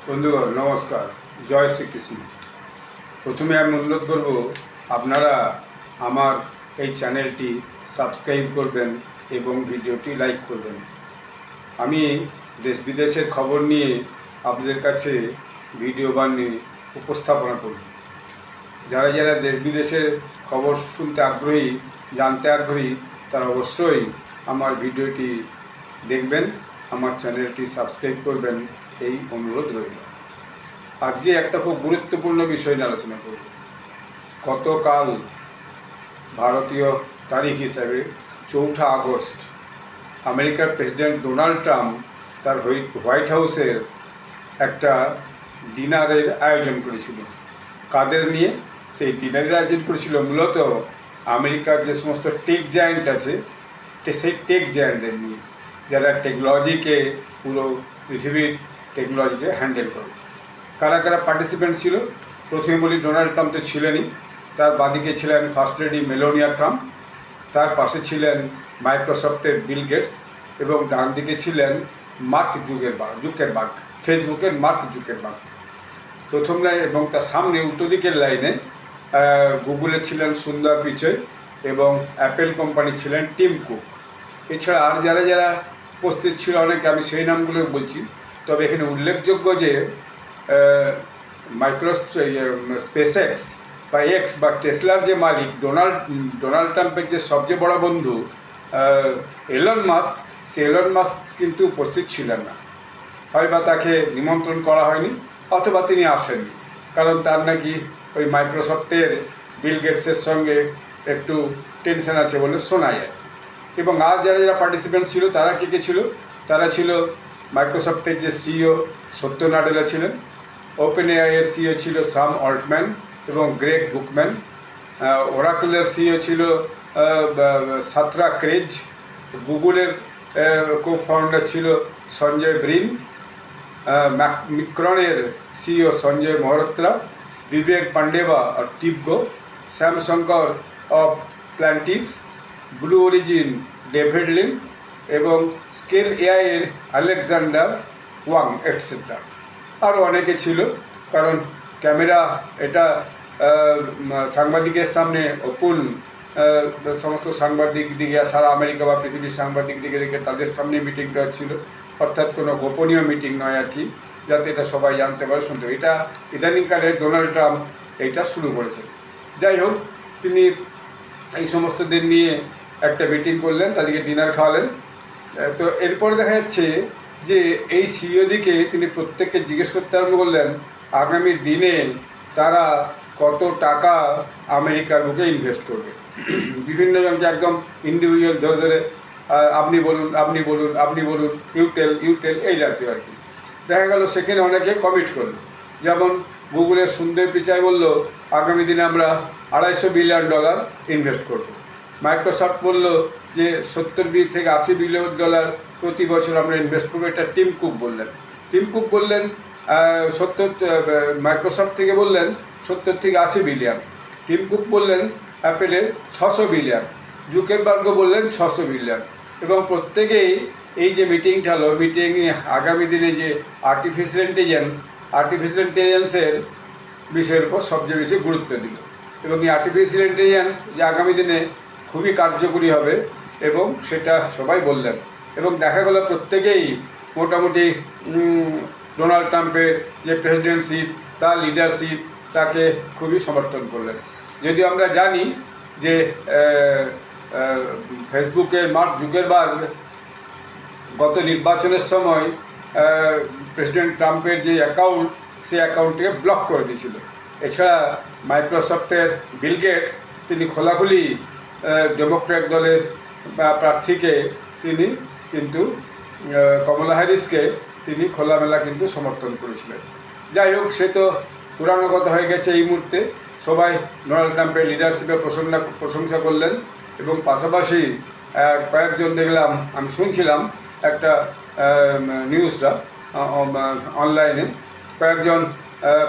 বন্ধুগণ নমস্কার, জয় শ্রীকৃষ্ণ। প্রথমে আমি অনুরোধ করব আপনারা আমার এই চ্যানেলটি সাবস্ক্রাইব করবেন এবং ভিডিওটি লাইক করবেন। আমি দেশ বিদেশের খবর নিয়ে আপনাদের কাছে ভিডিও বানিয়ে উপস্থাপনা করি। যারা যারা দেশ বিদেশের খবর শুনতে আগ্রহী, জানতে আগ্রহী, তারা অবশ্যই আমার ভিডিওটি দেখবেন, আমার চ্যানেলটি সাবস্ক্রাইব করবেন, এই অনুরোধ রইল। আজকে একটা খুব গুরুত্বপূর্ণ বিষয় নিয়ে আলোচনা করব। গতকাল ভারতীয় তারিখ হিসাবে 4 আগস্ট আমেরিকার প্রেসিডেন্ট ডোনাল্ড ট্রাম্প তার হোয়াইট হাউসের একটা ডিনারের আয়োজন করেছিল। কাদের নিয়ে সেই ডিনারের আয়োজন করেছিল? মূলত আমেরিকার যে সমস্ত টেক জায়ান্ট আছে, সেই টেক জায়ান্টদের নিয়ে, যারা টেকনোলজিকে, পুরো পৃথিবীর টেকনোলজিকে হ্যান্ডেল করে। কারা কারা পার্টিসিপেন্ট ছিল? প্রথমে বলি, ডোনাল্ড ট্রাম্প তো ছিলেনই, তার বাদিকে ছিলেন ফার্স্ট লেডি মেলোনিয়া ট্রাম্প, তার পাশে ছিলেন মাইক্রোসফটের বিল গেটস, এবং ডান দিকে ছিলেন মার্ক জুকেরবার্গ, ফেসবুকের মার্ক জুকেরবার্গ প্রথম লাইন, এবং তার সামনে উল্টো দিকের লাইনে গুগলের ছিলেন সুন্দর পিচাই এবং অ্যাপেল কোম্পানি ছিলেন টিম কুক। এছাড়া আর যারা যারা উপস্থিত ছিল অনেকে, আমি সেই নামগুলো বলছি। তবে এখানে উল্লেখযোগ্য যে স্পেসএক্স বা এক্স বা টেসলার যে মালিক ডোনাল্ড ট্রাম্পের যে সবচেয়ে বড় বন্ধু এলন মাস্ক, সে এলন মাস্ক কিন্তু উপস্থিত ছিলেন না। হয় বা তাকে নিমন্ত্রণ করা হয়নি, অথবা তিনি আসেননি, কারণ তার নাকি ওই মাইক্রোসফটের বিল গেটসের সঙ্গে একটু টেনশন আছে বলে শোনা যায়। এবং আর যারা যারা পার্টিসিপেন্ট ছিল, তারা কে কে ছিল? তারা ছিল মাইক্রোসফটের যে সিইও সত্য নাডেলা ছিলেন, ওপেন এআইয়ের সিইও ছিল সাম অল্টম্যান এবং গ্রেগ বুকম্যান, ওরাকলের সিইও ছিল সাত্রা ক্রেজ, গুগলের কো ফাউন্ডার ছিল সঞ্জয় ব্রিন, মিক্রনের সিইও সঞ্জয় মহরত্রা, বিবেক পান্ডেবা অফ টিপগো, শ্যাম শঙ্কর অফ প্ল্যান্টিভ, ব্লু অরিজিন ডেভিড লিন এবং স্কেল এআইয়ের আলেকজান্ডার ওয়াং এটসেট্রা। আরও অনেকে ছিল, কারণ ক্যামেরা এটা সাংবাদিকের সামনে ওপেন, সমস্ত সাংবাদিক দিকে, সারা আমেরিকা বা পৃথিবীর সাংবাদিক দিকে দেখে তাদের সামনে মিটিংটা হচ্ছিল, অর্থাৎ কোনো গোপনীয় মিটিং নয় আর কি, যাতে এটা সবাই জানতে পারে, শুনতে পারে। এটা ইদানিংকালে ডোনাল্ড ট্রাম্প এইটা শুরু করেছে। যাই হোক, তিনি এই সমস্তদের নিয়ে একটা মিটিং করলেন, তাদেরকে ডিনার খাওয়ালেন। তো এরপরে দেখা যাচ্ছে যে এই সিইওদিকে তিনি প্রত্যেককে জিজ্ঞেস করতে আরম্ভ করলেন আগামী দিনে তারা কত টাকা আমেরিকার বুকে ইনভেস্ট করবে। বিভিন্ন জনকে একদম ইন্ডিভিজুয়াল ধরে ধরে আপনি বলুন, আপনি বলুন, আপনি বলুন, ইউটেল এই জাতীয় আর কি। দেখা গেল সেখানে অনেকে কমিট করলো। যেমন গুগলের সুন্দর পিচাই বলল আগামী দিনে আমরা $250 বিলিয়ন ইনভেস্ট করব। মাইক্রোসফট বলল যে 70 থেকে 80 বিলিয়ন ডলার প্রতি বছর আমরা ইনভেস্ট করবো, এটা টিম কুক বললেন। মাইক্রোসফট থেকে বললেন 70 থেকে 80 বিলিয়ন, টিম কুক বললেন অ্যাপেলের 600 বিলিয়ন, জুকেরবার্গ বললেন 600 বিলিয়ন। এবং প্রত্যেকেই এই যে মিটিংটা হলো, মিটিংয়ে আগামী দিনে যে আর্টিফিশিয়াল ইন্টেলিজেন্সের বিষয়ের উপর সবচেয়ে বেশি গুরুত্ব দিল। এবং এই আর্টিফিশিয়াল ইন্টেলিজেন্স যে আগামী দিনে খুবই কার্যকরী হবে, এবং সেটা সবাই বললেন। এবং দেখা গেল প্রত্যেকেই মোটামুটি ডোনাল্ড ট্রাম্পের যে প্রেসিডেন্টশিপ, তার লিডারশিপ, তাকে খুবই সমর্থন করলেন। যদিও আমরা জানি যে ফেসবুকের মার্ক জুকেরবার্গ গত নির্বাচনের সময় প্রেসিডেন্ট ট্রাম্পের যে অ্যাকাউন্ট, সেই অ্যাকাউন্টটিকে ব্লক করে দিয়েছিল। এছাড়া মাইক্রোসফটের বিল গেটস, তিনি খোলাখুলি ডেমোক্র্যাট দলের প্রার্থীকে তিনি কিন্তু কমলা হ্যারিসকে তিনি খোলামেলা কিন্তু সমর্থন করেছিলেন। যাই হোক, সে তো পুরানো কথা হয়ে গেছে। এই মুহূর্তে সবাই ডোনাল্ড ট্রাম্পের লিডারশিপের প্রশংসা করলেন, এবং পাশাপাশি কয়েকজন দেখলাম, আমি শুনছিলাম একটা নিউজটা অনলাইনে, কয়েকজন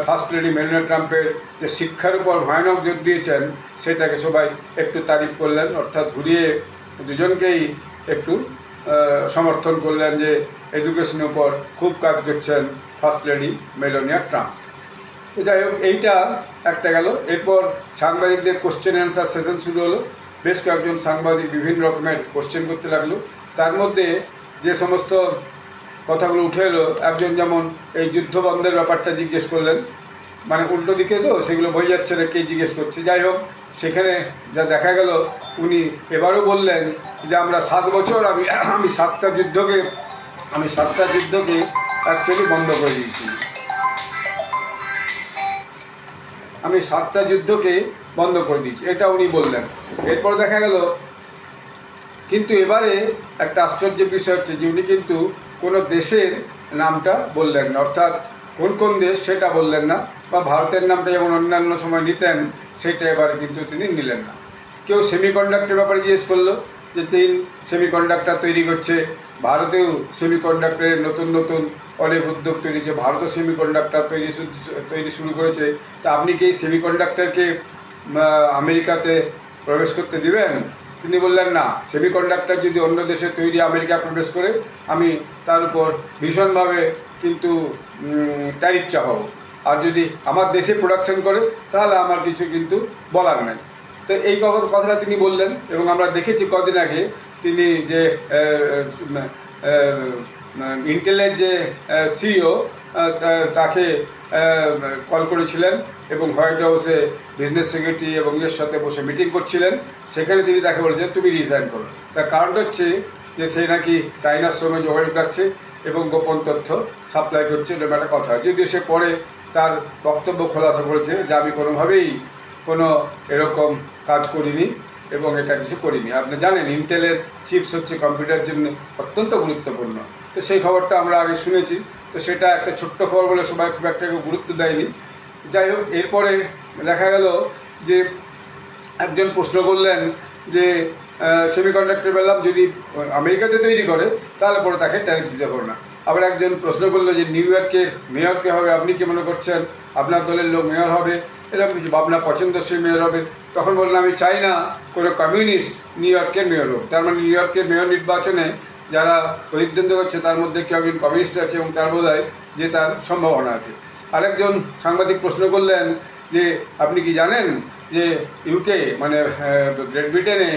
ফার্স্ট লেডি মেলানিয়া ট্রাম্পের যে শিক্ষার উপর ভয়ানক জোর দিয়েছেন, সেটাকে সবাই একটু তারিফ করলেন, অর্থাৎ ঘুরিয়ে দুজনকেই একটু সমর্থন করলেন যে এডুকেশনের উপর খুব কাজ করছেন ফার্স্ট লেডি মেলানিয়া ট্রাম্প। তো যাই হোক, এইটা একটা গেল। এরপর সাংবাদিকদের কোশ্চেন অ্যান্সার সেশন শুরু হলো। বেশ কয়েকজন সাংবাদিক বিভিন্ন রকমের কোশ্চেন করতে লাগলো। তার মধ্যে যে সমস্ত কথাগুলো উঠে এলো, একজন যেমন এই যুদ্ধ বন্ধের ব্যাপারটা জিজ্ঞেস করলেন, মানে উল্টো দিকে তো সেগুলো বোঝা যাচ্ছে না কে জিজ্ঞেস করছে। যাই হোক, সেখানে যা দেখা গেল, উনি এবারও বললেন যে আমরা 7 বছর আমি 7টা যুদ্ধকে অ্যাকচুয়ালি বন্ধ করে দিয়েছি। আমি 7টা যুদ্ধকে বন্ধ করে দিয়েছি, এটা উনি বললেন। এরপর দেখা গেল, কিন্তু এবারে একটা আশ্চর্যের বিষয় হচ্ছে যে উনি কিন্তু কোনো দেশের নামটা বললেন না, অর্থাৎ কোন দেশ সেটা বললেন না, বা ভারতের নামটা যেমন অন্যান্য সময় নিতেন সেটা এবারে কিন্তু তিনি নিলেন না। কেউ সেমিকন্ডাক্টরের ব্যাপারে জিজ্ঞেস করলো যে চীন সেমিকন্ডাক্টর তৈরি করছে, ভারতেও সেমিকন্ডাক্টরের নতুন অনেক উদ্যোগ তৈরি হচ্ছে, ভারতও সেমিকন্ডাক্টর তৈরি শুরু করেছে। তা আপনি কি এই সেমিকন্ডাক্টরকে আমেরিকাতে প্রবেশ করতে দিবেন? তিনি বললেন না, সেমিকন্ডাক্টর যদি অন্য দেশে তৈরি আমেরিকা প্রবেশ করে, আমি তার উপর ভীষণভাবে কিন্তু ট্যারিফ চাপাবো, আর যদি আমার দেশে প্রোডাকশন করে তাহলে আমার কিছু কিন্তু বলার নাই। তো এই কথাটা তিনি বললেন। এবং আমরা দেখেছি কদিন আগে তিনি যে ইন্টেলের যে সিইও তাকে কল করেছিলেন এবং হোয়াইট হাউসে বিজনেস সেক্রেটারি এবং এর সাথে বসে মিটিং করছিলেন। সেখানে তিনি তাকে বলেছেন তুমি রিজাইন করো। তার কারণটা হচ্ছে যে সে নাকি চায়নার সঙ্গে যোগাযোগ রাখছে এবং গোপন তথ্য সাপ্লাই করছে, এরকম একটা কথা। যদিও সে পরে তার বক্তব্য খোলাসা করেছে যে আমি কোনোভাবেই কোনো এরকম কাজ করিনি এবং এটা কিছু করিনি। আপনি জানেন ইন্টেলের চিপস হচ্ছে কম্পিউটারের জন্য অত্যন্ত গুরুত্বপূর্ণ। তো সেই খবরটা আমরা আগে শুনেছি। তো সেটা একটা ছোট্ট খবর বলে সবাই খুব একটা গুরুত্ব দেয়নি। যাই হোক, এরপরে দেখা গেল যে একজন প্রশ্ন করলেন যে সেমিকন্ডাক্টর বললাম যদি আমেরিকাতে তৈরি করে তাহলে পরে তাকে ট্যারিফ দিতে পারবে না। আবার একজন প্রশ্ন করলো যে নিউ ইয়র্কের মেয়র কে হবে, আপনি কি মনে করছেন আপনার দলের লোক মেয়র হবে, এরকম কিছু আপনার পছন্দসই মেয়র হবে? তখন বললাম আমি চাই না কোনো কমিউনিস্ট নিউ ইয়র্কের মেয়র হোক। তার মানে নিউ ইয়র্কের মেয়র নির্বাচনে যারা প্রতিদ্বন্দ্বিতা করছে তার মধ্যে কেউ একজন কমিউনিস্ট আছে এবং তার বোধহয় যে তার সম্ভাবনা আছে। আরেকজন সাংবাদিক প্রশ্ন করলেন যে আপনি কি জানেন যে ইউকে মানে গ্রেট ব্রিটেনে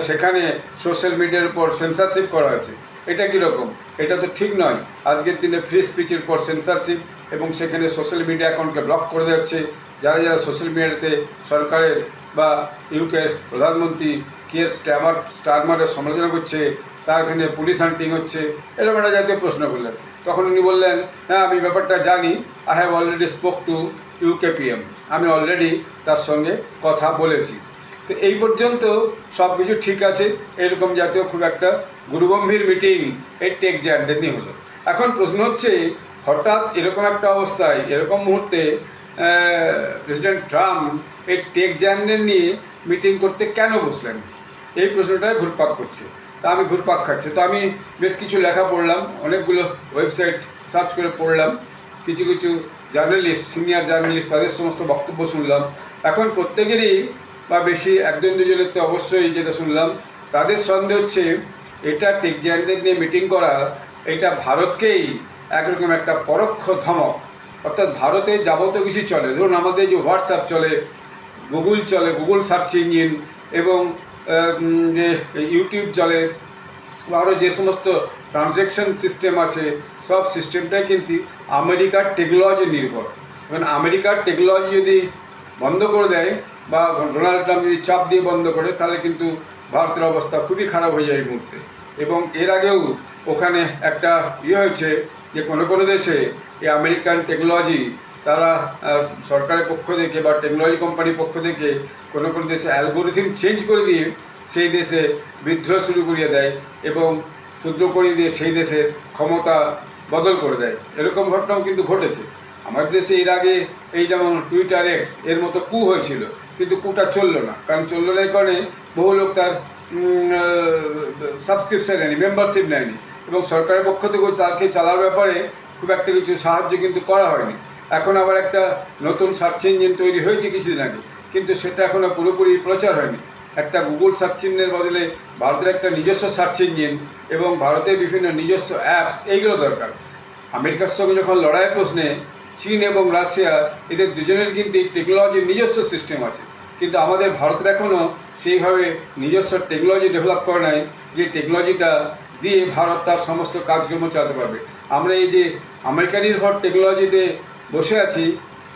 সেখানে সোশ্যাল মিডিয়ার উপর সেন্সরশিপ করা আছে, এটা কীরকম? এটা তো ঠিক নয়। আজকের দিনে ফ্রি স্পিচের উপর সেন্সরশিপ এবং সেখানে সোশ্যাল মিডিয়া অ্যাকাউন্টকে ব্লক করে যাচ্ছে। যারা সোশ্যাল মিডিয়াতে সরকারের বা ইউকের প্রধানমন্ত্রী কিয়ের স্টারমারের সমালোচনা করছে, তার এখানে পুলিশ হান্টিং হচ্ছে, এরকম একটা জাতীয় প্রশ্ন করলেন। তখন উনি বললেন হ্যাঁ আমি ব্যাপারটা জানি, I have already spoke to UK PM, আমি অলরেডি তার সঙ্গে কথা বলেছি। তো এই পর্যন্ত সব কিছু ঠিক আছে। এরকম জাতীয় খুব একটা গুরুগম্ভীর মিটিং এই টেক জায়ান্টদের নিয়ে হলো। এখন প্রশ্ন হচ্ছে হঠাৎ এরকম একটা অবস্থায় এরকম মুহূর্তে প্রেসিডেন্ট ট্রাম্প এই টেক জায়ান্টদের নিয়ে মিটিং করতে কেন বসলেন, এই প্রশ্নটাই ঘুরপাক করছে। তা আমি ঘুরপাক খাচ্ছে। তো আমি বেশ কিছু লেখা পড়লাম, অনেকগুলো ওয়েবসাইট সার্চ করে পড়লাম, কিছু জার্নালিস্ট, সিনিয়র জার্নালিস্ট, তাদের সমস্ত বক্তব্য শুনলাম। এখন প্রত্যেকেরই বা বেশি একজন দুজনের তো অবশ্যই যেটা শুনলাম, তাদের সন্দেহ হচ্ছে এটা টেক জায়ান্টদের নিয়ে মিটিং করা, এটা ভারতকেই একরকম একটা পরোক্ষ ধমক। অর্থাৎ ভারতে যাবতীয় কিছু চলে, ধরুন আমাদের যে হোয়াটসঅ্যাপ চলে, গুগল চলে, গুগল সার্চ ইঞ্জিন, এবং যে ইউটিউব চলে, বা আরও যে সমস্ত ট্রানজ্যাকশন সিস্টেম আছে, সব সিস্টেমটাই কিন্তু আমেরিকার টেকনোলজি নির্ভর। এখন আমেরিকার টেকনোলজি যদি বন্ধ করে দেয় বা ডোনাল্ড ট্রাম্প যদি চাপ দিয়ে বন্ধ করে, তাহলে কিন্তু ভারতের অবস্থা খুবই খারাপ হয়ে যায় এই মুহূর্তে। এবং এর আগেও ওখানে একটা হয়েছে যে কোনো দেশে এই আমেরিকান টেকনোলজি তারা সরকারের পক্ষ থেকে বা টেকনোলজি কোম্পানির পক্ষ থেকে কোনো দেশে অ্যালগোরিথম চেঞ্জ করে দিয়ে সেই দেশে বিদ্রোহ শুরু করিয়ে দেয় এবং শুদ্ধ করিয়ে দিয়ে সেই দেশের ক্ষমতা বদল করে দেয়। এরকম ঘটনাও কিন্তু ঘটেছে আমাদের দেশে এর আগে। এই যেমন টুইটার এক্স এর মতো কু হয়েছিল, কিন্তু কুটা চললো না। কারণ চললো না এই কারণে বহু লোক তার সাবস্ক্রিপশন নেয়নি, মেম্বারশিপ নেয়নি, এবং সরকারের পক্ষ থেকেও তাকে চালার ব্যাপারে খুব একটা কিছু সাহায্য কিন্তু করা হয়নি। এখন আবার একটা নতুন সার্চ ইঞ্জিন তৈরি হয়েছে কিছুদিন আগে, কিন্তু সেটা এখনও পুরোপুরি প্রচার হয়নি। একটা গুগল সার্চ ইঞ্জিনের বদলে ভারতের একটা নিজস্ব সার্চ ইঞ্জিন এবং ভারতের বিভিন্ন নিজস্ব অ্যাপস এইগুলো দরকার। আমেরিকার সঙ্গে যখন লড়াই প্রশ্নে চীন এবং রাশিয়া এদের দুজনের কিন্তু টেকনোলজির নিজস্ব সিস্টেম আছে, কিন্তু আমাদের ভারতের এখনও সেইভাবে নিজস্ব টেকনোলজি ডেভেলপ করে নাই যে টেকনোলজিটা দিয়ে ভারত তার সমস্ত কাজকর্ম চালাতে পারবে। আমরা এই যে আমেরিকা নির্ভর টেকনোলজিতে বসে আছি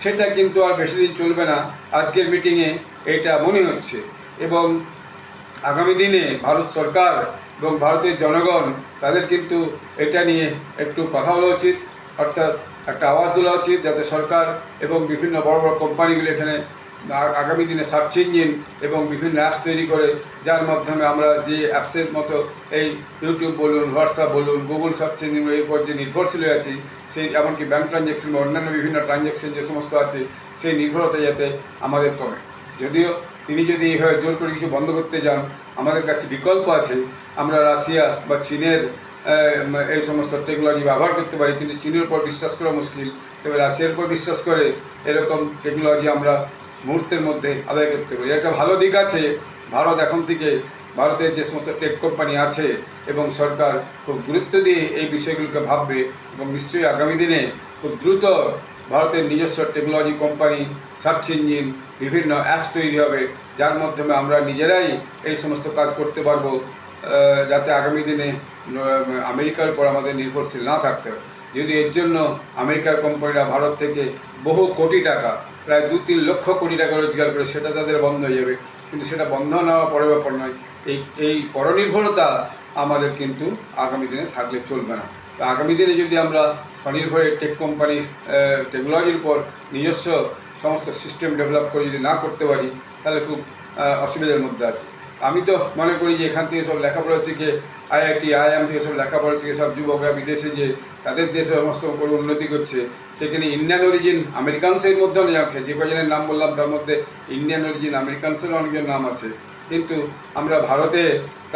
সেটা কিন্তু আর বেশি দিন চলবে না, আজকের মিটিংয়ে এটা মনে হচ্ছে। এবং আগামী দিনে ভারত সরকার এবং ভারতের জনগণ তাদের কিন্তু এটা নিয়ে একটু কথা বলা উচিত, অর্থাৎ একটা আওয়াজ তোলা উচিত যাতে সরকার এবং বিভিন্ন বড় বড় কোম্পানিগুলো এখানে আগামী দিনে সার্চ ইঞ্জিন এবং বিভিন্ন অ্যাপস তৈরি করে, যার মাধ্যমে আমরা যে অ্যাপসের মতো এই ইউটিউব বলুন, হোয়াটসঅ্যাপ বলুন, গুগল সার্চ ইঞ্জিন এর উপর যে নির্ভরশীল হয়ে আছি, সেই এমনকি ব্যাঙ্ক ট্রানজ্যাকশন বা অন্যান্য বিভিন্ন ট্রানজ্যাকশন যে সমস্ত আছে সেই নির্ভরতা যাতে আমাদের কমে। যদিও তিনি যদি এইভাবে জোর করে কিছু বন্ধ করতে যান, আমাদের কাছে বিকল্প আছে, আমরা রাশিয়া বা চীনের এই সমস্ত টেকনোলজি ব্যবহার করতে পারি, কিন্তু চীনের উপর বিশ্বাস করা মুশকিল। তবে রাশিয়ার উপর বিশ্বাস করে এরকম টেকনোলজি আমরা মুহূর্তের মধ্যে আদায় করতে পারি। একটা ভালো দিক আছে, ভারত এখন থেকে ভারতের যে সমস্ত টেক কোম্পানি আছে এবং সরকার খুব গুরুত্ব দিয়ে এই বিষয়গুলোকে ভাববে এবং নিশ্চয়ই আগামী দিনে খুব দ্রুত ভারতের নিজস্ব টেকনোলজি কোম্পানি, সার্চ ইঞ্জিন, বিভিন্ন অ্যাপস তৈরি হবে, যার মাধ্যমে আমরা নিজেরাই এই সমস্ত কাজ করতে পারবো, যাতে আগামী দিনে আমেরিকার উপর আমাদের নির্ভরশীল না থাকতে হয়। যদি এর জন্য আমেরিকার কোম্পানিরা ভারত থেকে বহু কোটি টাকা, প্রায় 2-3 লক্ষ কোটি টাকা রোজগার করে, সেটা তাদের বন্ধ হয়ে যাবে। কিন্তু সেটা বন্ধ না হওয়া পরে ব্যাপার নয়, এই পরনির্ভরতা আমাদের কিন্তু আগামী দিনে থাকলে চলবে না। তো আগামী দিনে যদি আমরা স্বনির্ভর টেক কোম্পানির টেকনোলজির উপর নিজস্ব সমস্ত সিস্টেম ডেভেলপ করে যদি না করতে পারি, তাহলে খুব অসুবিধার মধ্যে আছে। আমি তো মনে করি যে এখান থেকে সব লেখাপড়া শিখে IIT, IIM থেকে সব লেখাপড়া শিখে সব যুবকরা বিদেশে যে তাদের দেশে সমস্ত করে উন্নতি করছে, সেখানে ইন্ডিয়ান অরিজিন আমেরিকানসের মধ্যে অনেক আছে। যে কজনের নাম বললাম তার মধ্যে ইন্ডিয়ান অরিজিন আমেরিকানসেরও অনেকের নাম আছে, কিন্তু আমরা ভারতে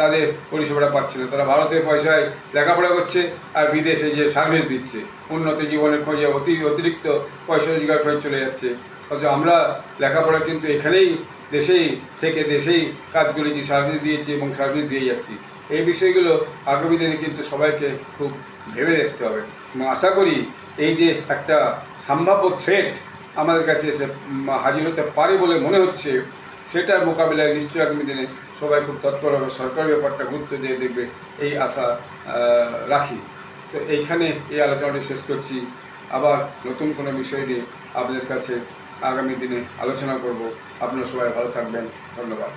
তাদের পরিষেবাটা পাচ্ছি না। তারা ভারতের পয়সায় লেখাপড়া করছে আর বিদেশে যে সার্ভিস দিচ্ছে, উন্নত জীবনের খোঁজে অতিরিক্ত পয়সা রোজগার করে চলে যাচ্ছে। অথচ আমরা লেখাপড়া কিন্তু এখানেই দেশেই থেকে দেশেই কাজ করেছি, সার্ভিস দিয়েছি এবং সার্ভিস দিয়ে যাচ্ছি। এই বিষয়গুলো আগামী দিনে কিন্তু সবাইকে খুব ভেবে দেখতে হবে। এবং আশা করি এই যে একটা সম্ভাব্য থ্রেট আমাদের কাছে এসে হাজির হতে পারে বলে মনে হচ্ছে, সেটার মোকাবিলায় নিশ্চয়ই আগামী দিনে সবাই খুব তৎপর হবে, সরকার ব্যাপারটা গুরুত্ব দিয়ে দেখবে, এই আশা রাখি। তো এইখানে এই আলোচনাটি শেষ করছি। আবার নতুন কোনো বিষয় নিয়ে আপনাদের কাছে আগামী দিনে আলোচনা করব। আপনারা সবাই ভালো থাকবেন। ধন্যবাদ।